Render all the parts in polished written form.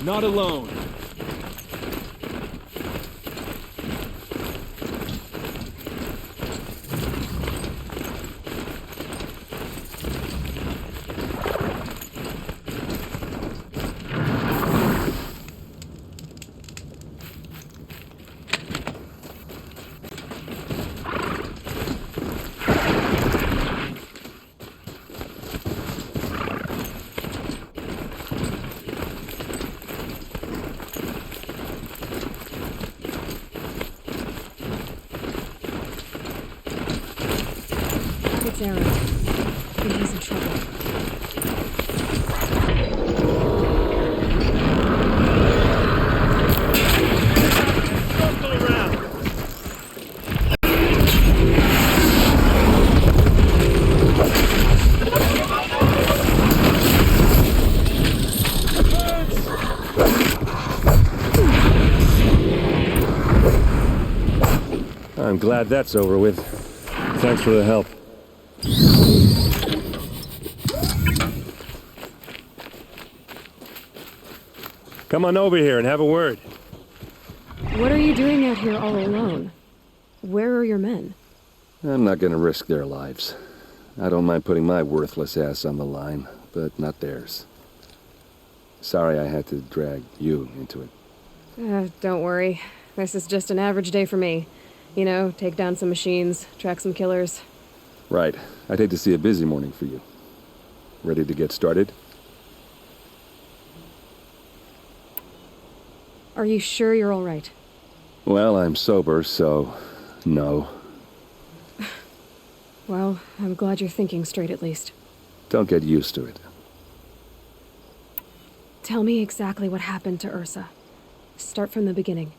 not alone. It's Erend. I think he's in trouble. Circle around. I'm glad that's over with. Thanks for the help. Come on over here and have a word. What are you doing out here all alone? Where are your men? I'm not gonna risk their lives. I don't mind putting my worthless ass on the line, but not theirs. Sorry I had to drag you into it. Don't worry. This is just an average day for me. You know, take down some machines, track some killers. Right. I'd hate to see a busy morning for you. Ready to get started? Are you sure you're all right? Well, I'm sober, so no. Well, I'm glad you're thinking straight at least. Don't get used to it. Tell me exactly what happened to Ursa. Start from the beginning.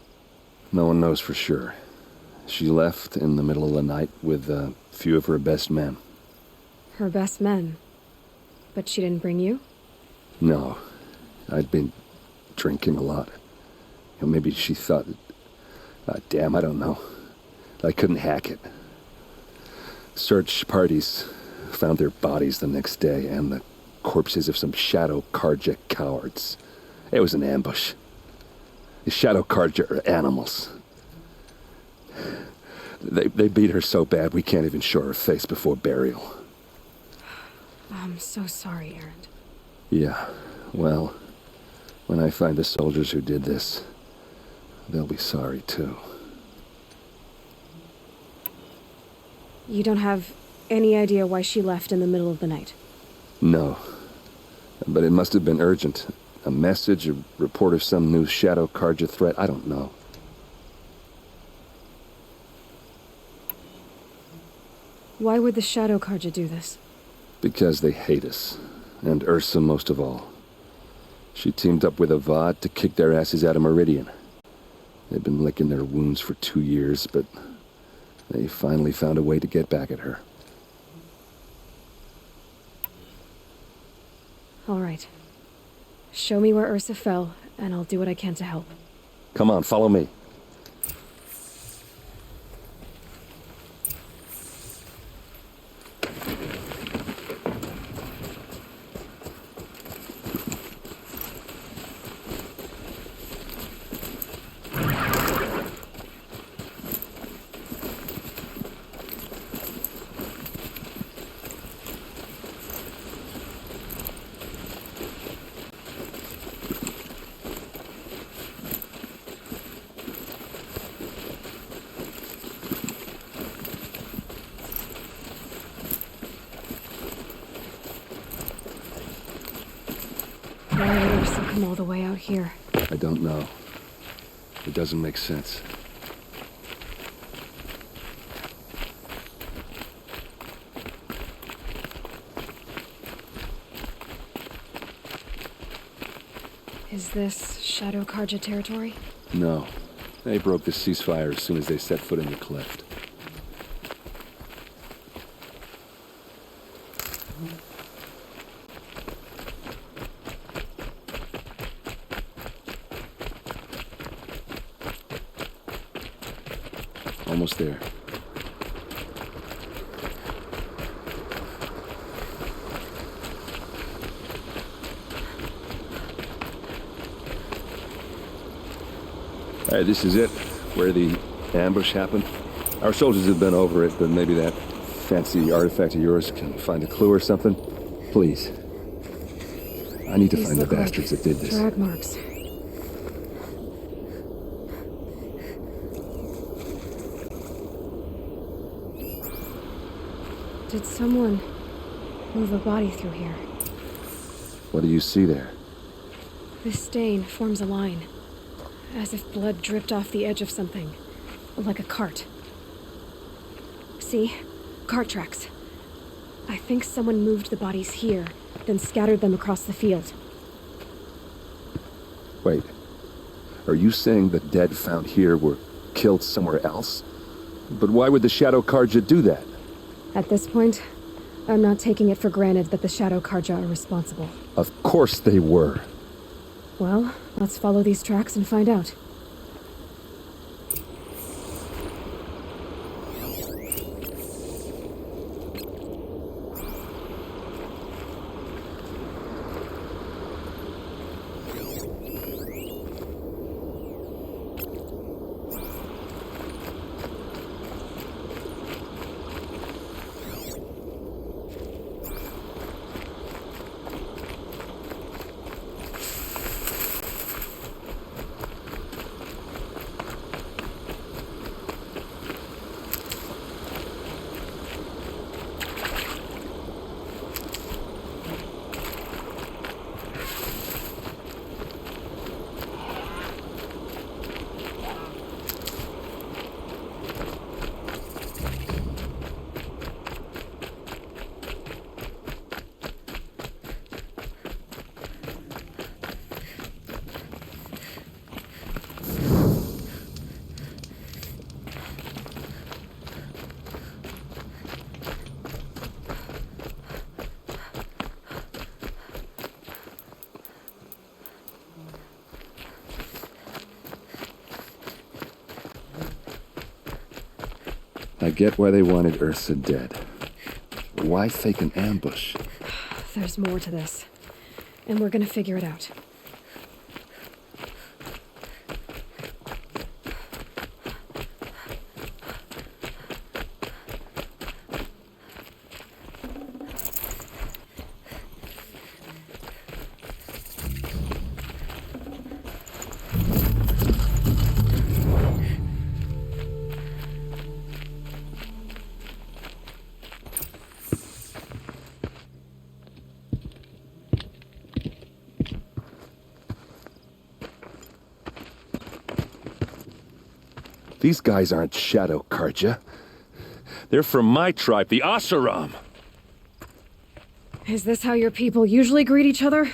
No one knows for sure. She left in the middle of the night with a few of her best men. Her best men? But she didn't bring you? No. I'd been drinking a lot. Maybe she thought... damn, I don't know. I couldn't hack it. Search parties found their bodies the next day, and the corpses of some Shadow Karja cowards. It was an ambush. The Shadow Karja are animals. They beat her so bad we can't even show her face before burial. I'm so sorry, Erend. Yeah, well, when I find the soldiers who did this, they'll be sorry too. You don't have any idea why she left in the middle of the night? No, but it must have been urgent. A message, a report of some new Shadow Karja threat, I don't know. Why would the Shadow Karja do this? Because they hate us, and Ursa most of all. She teamed up with Avad to kick their asses out of Meridian. They've been licking their wounds for 2 years, but they finally found a way to get back at her. All right. Show me where Ursa fell, and I'll do what I can to help. Come on, follow me. Why would Ursa come all the way out here? I don't know. It doesn't make sense. Is this Shadow Karja territory? No. They broke the ceasefire as soon as they set foot in the cleft. Almost there. All right, this is it, where the ambush happened. Our soldiers have been over it, but maybe that fancy artifact of yours can find a clue or something. Please. I need to These find the look like bastards that did this. drag marks. Did someone move a body through here? What do you see there? This stain forms a line, as if blood dripped off the edge of something, like a cart. See? Cart tracks. I think someone moved the bodies here, then scattered them across the field. Wait. Are you saying the dead found here were killed somewhere else? But why would the Shadow Karja do that? At this point, I'm not taking it for granted that the Shadow Karja are responsible. Of course they were. Well, let's follow these tracks and find out. I get why they wanted Ursa dead. But why fake an ambush? There's more to this, and we're gonna figure it out. These guys aren't Shadow Karja. They're from my tribe, the Asheram. Is this how your people usually greet each other?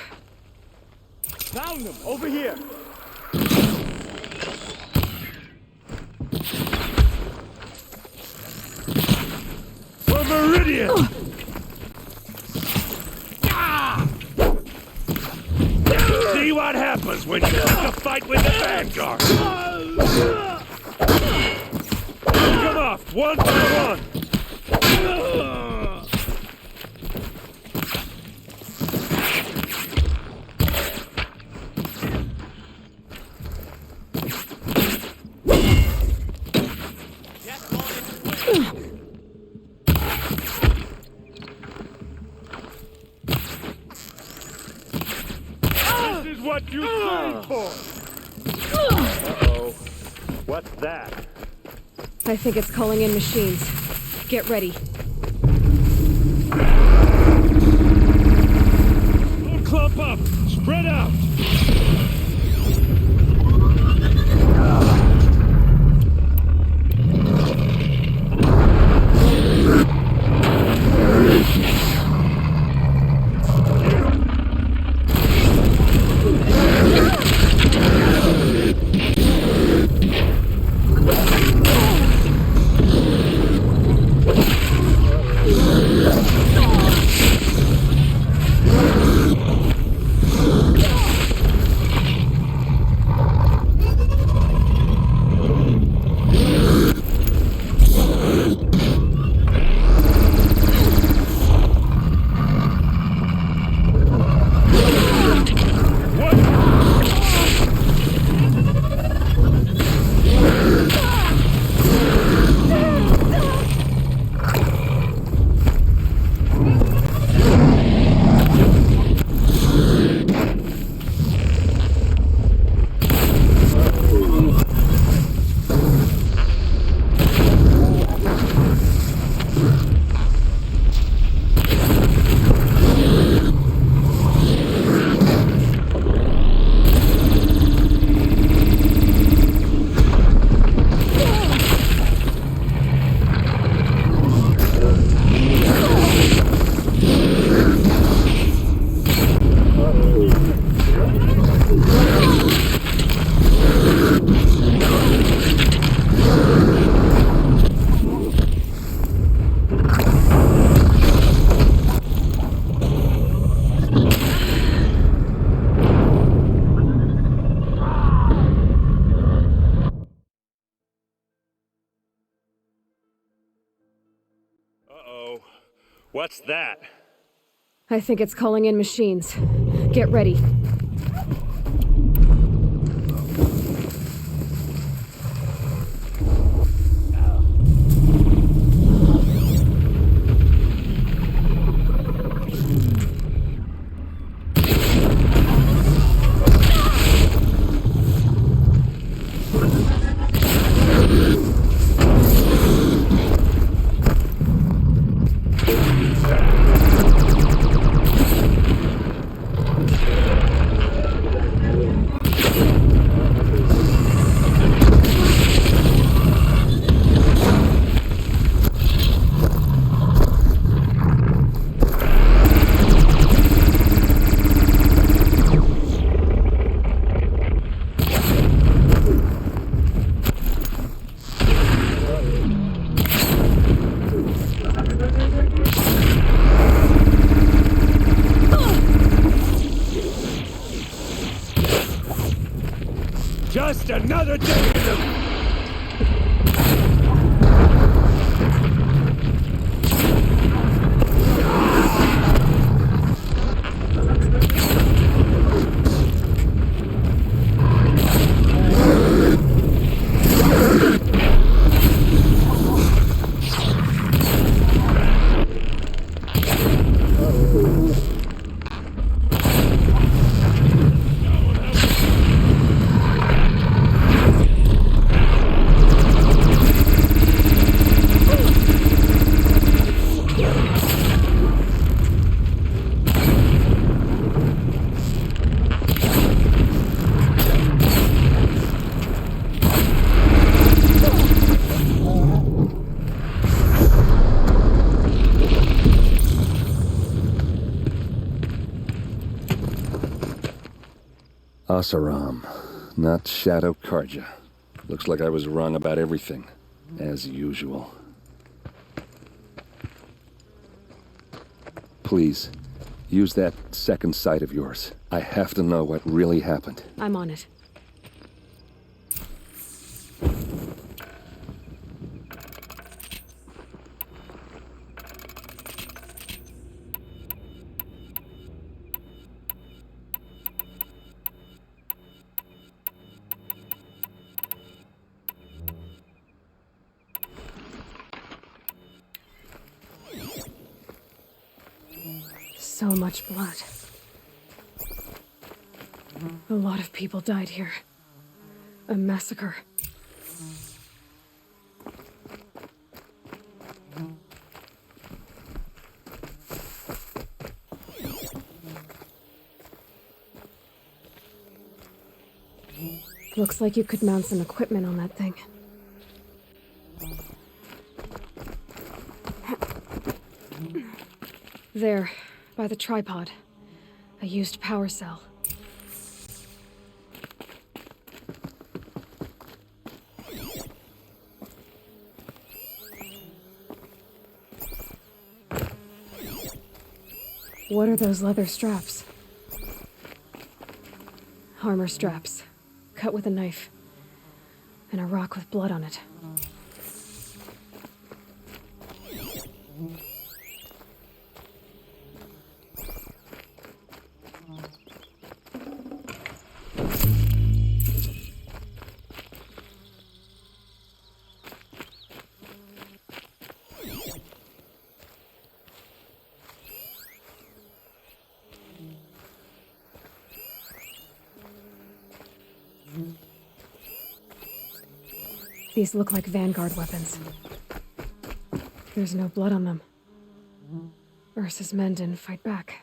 Found them! Over here! For Meridian! See what happens when you pick a fight with the Vanguard! Come off, one by one! This is what you trained for! Uh-oh. What's that? I think it's calling in machines. Get ready. Don't clump up! Spread out! Uh-oh. What's that? I think it's calling in machines. Get ready. Just another day in the... Asaram, not Shadow Karja. Looks like I was wrong about everything, as usual. Please, use that second sight of yours. I have to know what really happened. I'm on it. So much blood. A lot of people died here. A massacre. Looks like you could mount some equipment on that thing. There, by the tripod. A used power cell. What are those leather straps? Armor straps, cut with a knife, and a rock with blood on it. These look like Vanguard weapons. There's no blood on them. Ursa's men didn't fight back.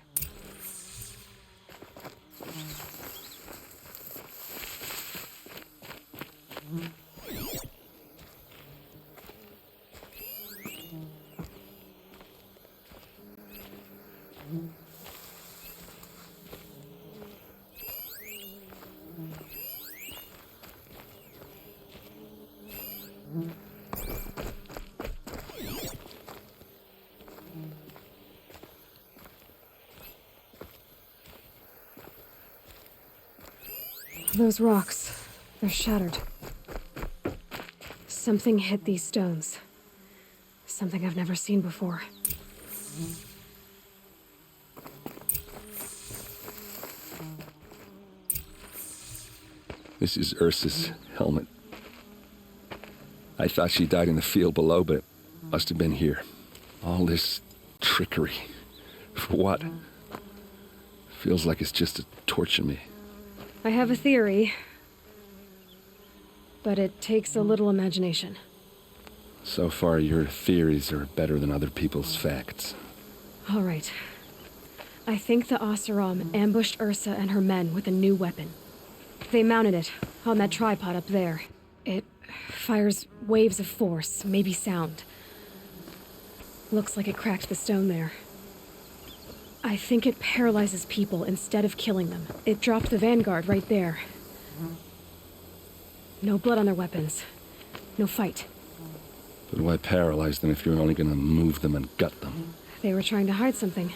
Those rocks, they're shattered. Something hit these stones. Something I've never seen before. This is Ursa's helmet. I thought she died in the field below, but it must have been here. All this trickery. For what? Feels like it's just to torture me. I have a theory, but it takes a little imagination. So far, your theories are better than other people's facts. All right. I think the Oseram ambushed Ursa and her men with a new weapon. They mounted it on that tripod up there. It fires waves of force, maybe sound. Looks like it cracked the stone there. I think it paralyzes people instead of killing them. It dropped the vanguard right there. No blood on their weapons. No fight. But why paralyze them if you're only gonna move them and gut them? They were trying to hide something.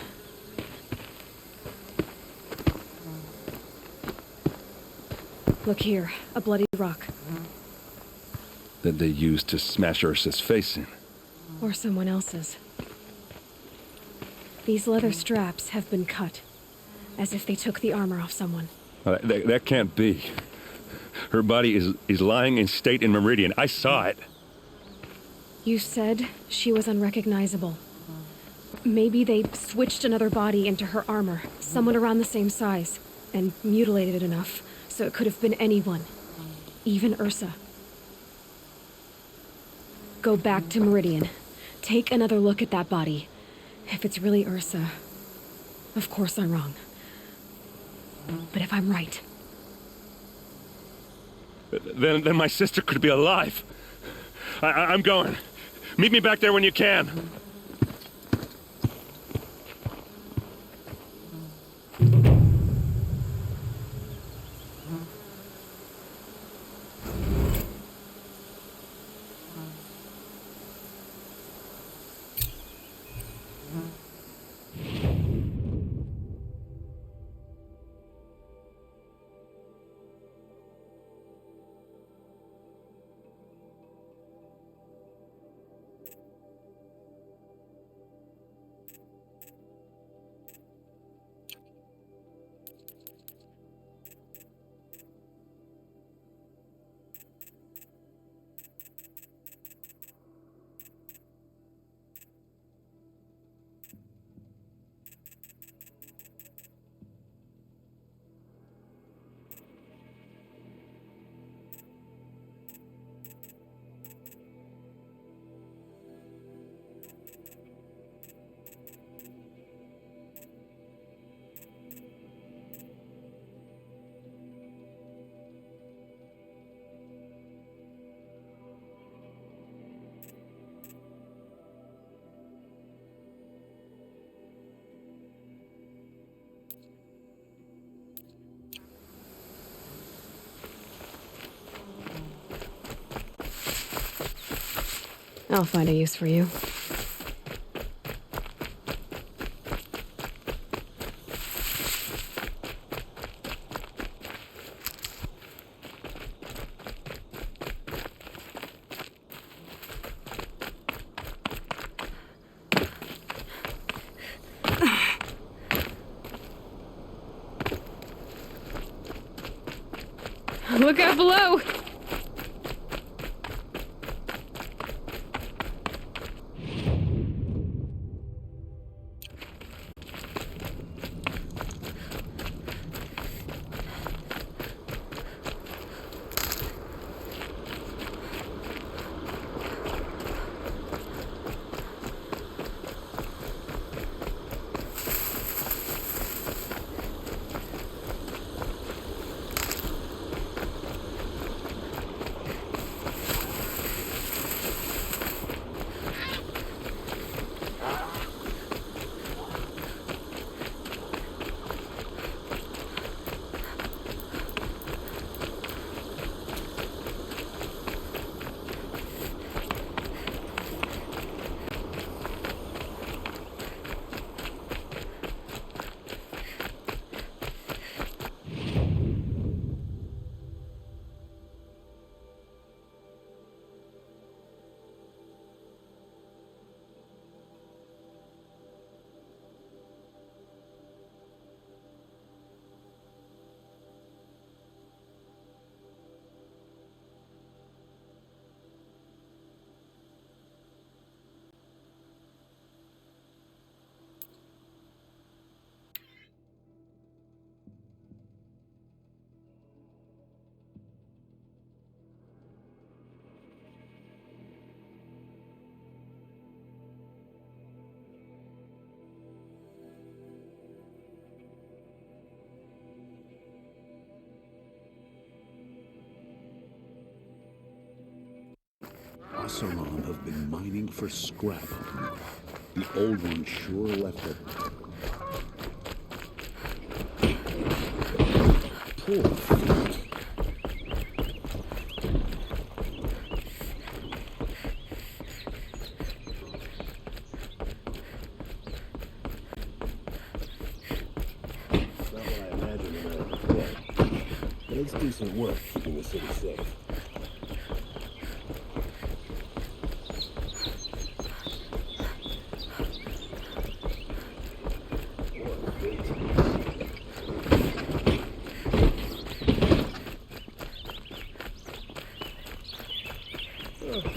Look here, a bloody rock. That they used to smash Ursa's face in. Or someone else's. These leather straps have been cut, as if they took the armor off someone. That can't be. Her body is lying in state in Meridian. I saw it. You said she was unrecognizable. Maybe they switched another body into her armor, someone around the same size, and mutilated it enough so it could have been anyone, even Ursa. Go back to Meridian. Take another look at that body. If it's really Ursa, of course I'm wrong. But if I'm right... Then my sister could be alive. I'm going. Meet me back there when you can. I'll find a use for you. Look out below! Oseram have been mining for scrap up north. The old one sure left it. Poor feet. Not what I imagined when I was a kid. But it's decent work keeping the city safe.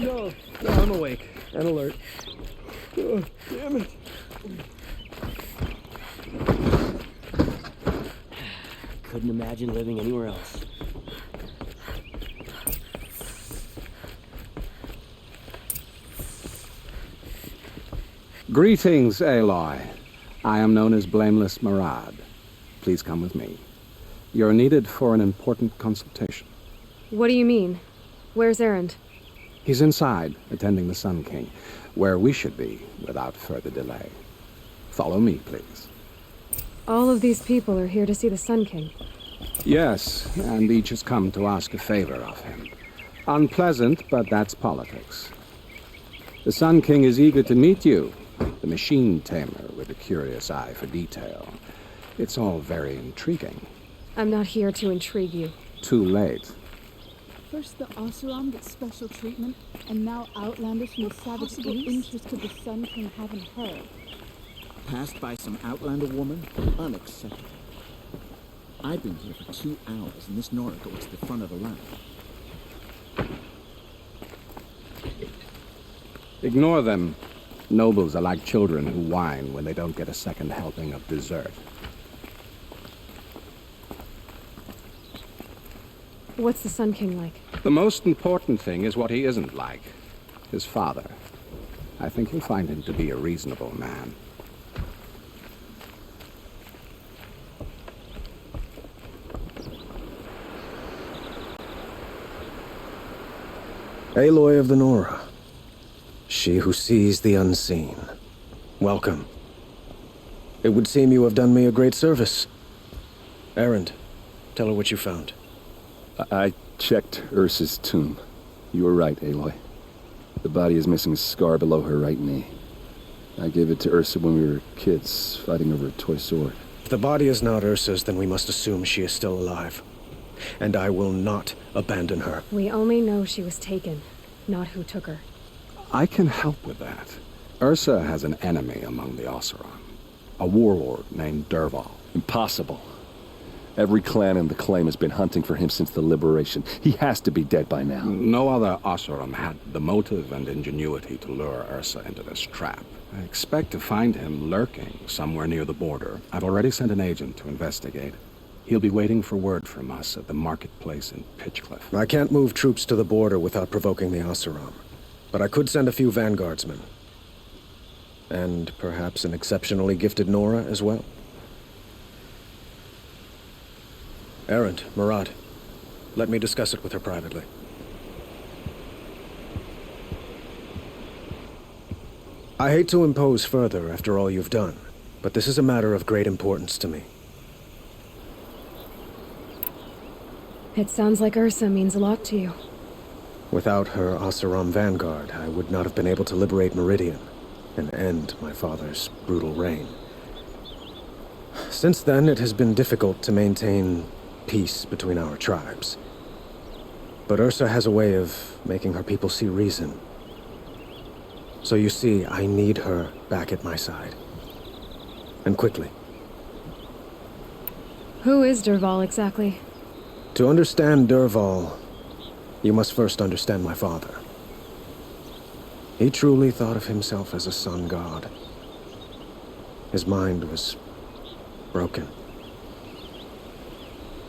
No, I'm awake and alert. Oh, damn it. Couldn't imagine living anywhere else. Greetings, Aloy. I am known as Blameless Marad. Please come with me. You're needed for an important consultation. What do you mean? Where's Erend? He's inside, attending the Sun King, where we should be without further delay. Follow me, please. All of these people are here to see the Sun King. Yes, and each has come to ask a favor of him. Unpleasant, but that's politics. The Sun King is eager to meet you, the machine tamer with a curious eye for detail. It's all very intriguing. I'm not here to intrigue you. Too late. First the Oseram gets special treatment, and now outlanders from the savage interested the Sun King haven't heard. Passed by some outlander woman? Unacceptable. I've been here for 2 hours, and this Nora goes to the front of the line. Ignore them. Nobles are like children who whine when they don't get a second helping of dessert. What's the Sun King like? The most important thing is what he isn't like. His father. I think you'll find him to be a reasonable man. Aloy of the Nora. She who sees the unseen. Welcome. It would seem you have done me a great service. Erend, tell her what you found. I checked Ursa's tomb. You were right, Aloy. The body is missing a scar below her right knee. I gave it to Ursa when we were kids, fighting over a toy sword. If the body is not Ursa's, then we must assume she is still alive. And I will not abandon her. We only know she was taken, not who took her. I can help with that. Ursa has an enemy among the Oseram. A warlord named Dervahl. Impossible. Every clan in the claim has been hunting for him since the liberation. He has to be dead by now. No other Oseram had the motive and ingenuity to lure Ursa into this trap. I expect to find him lurking somewhere near the border. I've already sent an agent to investigate. He'll be waiting for word from us at the marketplace in Pitchcliff. I can't move troops to the border without provoking the Oseram. But I could send a few vanguardsmen. And perhaps an exceptionally gifted Nora as well. Erend, Marad, let me discuss it with her privately. I hate to impose further after all you've done, but this is a matter of great importance to me. It sounds like Ursa means a lot to you. Without her Oseram vanguard, I would not have been able to liberate Meridian and end my father's brutal reign. Since then, it has been difficult to maintain peace between our tribes. But Ursa has a way of making her people see reason. So you see, I need her back at my side. And quickly. Who is Dervahl exactly? To understand Dervahl, you must first understand my father. He truly thought of himself as a sun god. His mind was broken.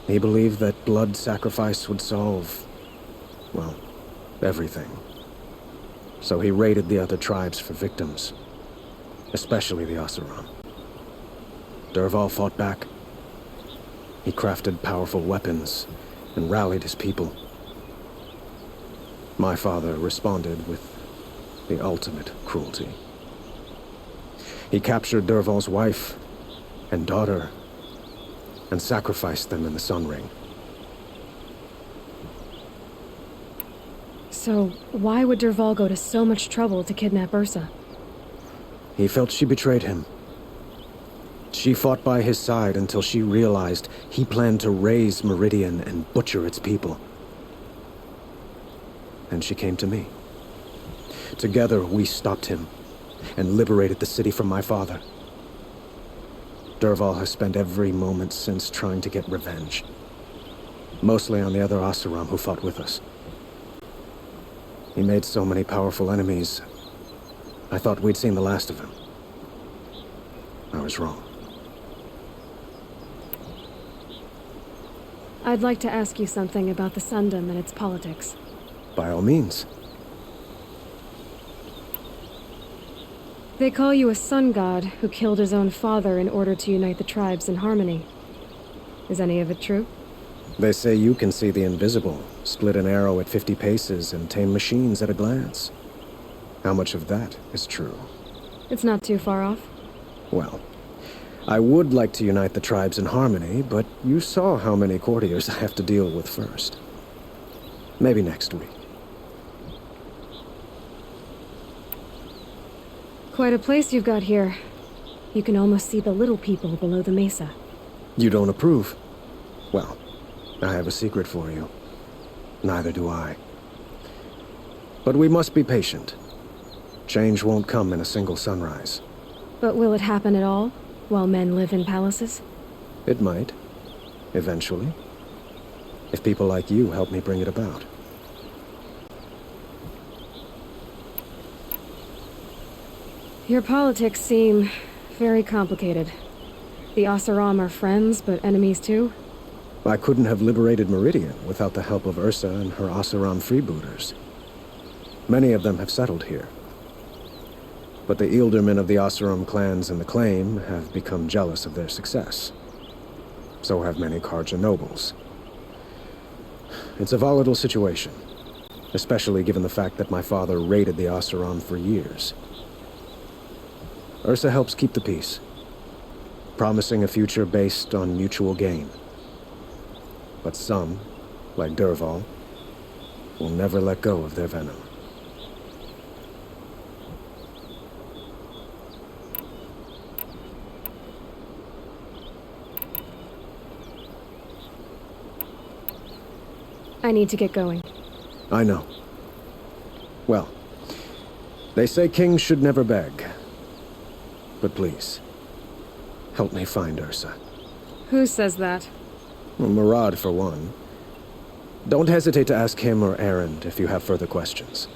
He believed that blood sacrifice would solve, well, everything. So he raided the other tribes for victims, especially the Oseram. Dervahl fought back. He crafted powerful weapons and rallied his people. My father responded with the ultimate cruelty. He captured Dervahl's wife and daughter and sacrificed them in the Sun Ring. So, why would Dervahl go to so much trouble to kidnap Ursa? He felt she betrayed him. She fought by his side until she realized he planned to raise Meridian and butcher its people. And she came to me. Together, we stopped him and liberated the city from my father. Dervahl has spent every moment since trying to get revenge. Mostly on the other Oseram who fought with us. He made so many powerful enemies, I thought we'd seen the last of him. I was wrong. I'd like to ask you something about the Sundom and its politics. By all means. They call you a sun god who killed his own father in order to unite the tribes in harmony. Is any of it true? They say you can see the invisible, split an arrow at 50 paces, and tame machines at a glance. How much of that is true? It's not too far off. Well, I would like to unite the tribes in harmony, but you saw how many courtiers I have to deal with first. Maybe next week. Quite a place you've got here. You can almost see the little people below the mesa. You don't approve? Well, I have a secret for you. Neither do I. But we must be patient. Change won't come in a single sunrise. But will it happen at all, while men live in palaces? It might. Eventually. If people like you help me bring it about. Your politics seem very complicated. The Oseram are friends, but enemies too? I couldn't have liberated Meridian without the help of Ursa and her Oseram freebooters. Many of them have settled here. But the Ealdormen of the Oseram clans in the Claim have become jealous of their success. So have many Karja nobles. It's a volatile situation, especially given the fact that my father raided the Oseram for years. Ursa helps keep the peace, promising a future based on mutual gain. But some, like Dervahl, will never let go of their venom. I need to get going. I know. Well, they say kings should never beg. But please, help me find Ursa. Who says that? Well, Murad, for one. Don't hesitate to ask him or Erend if you have further questions.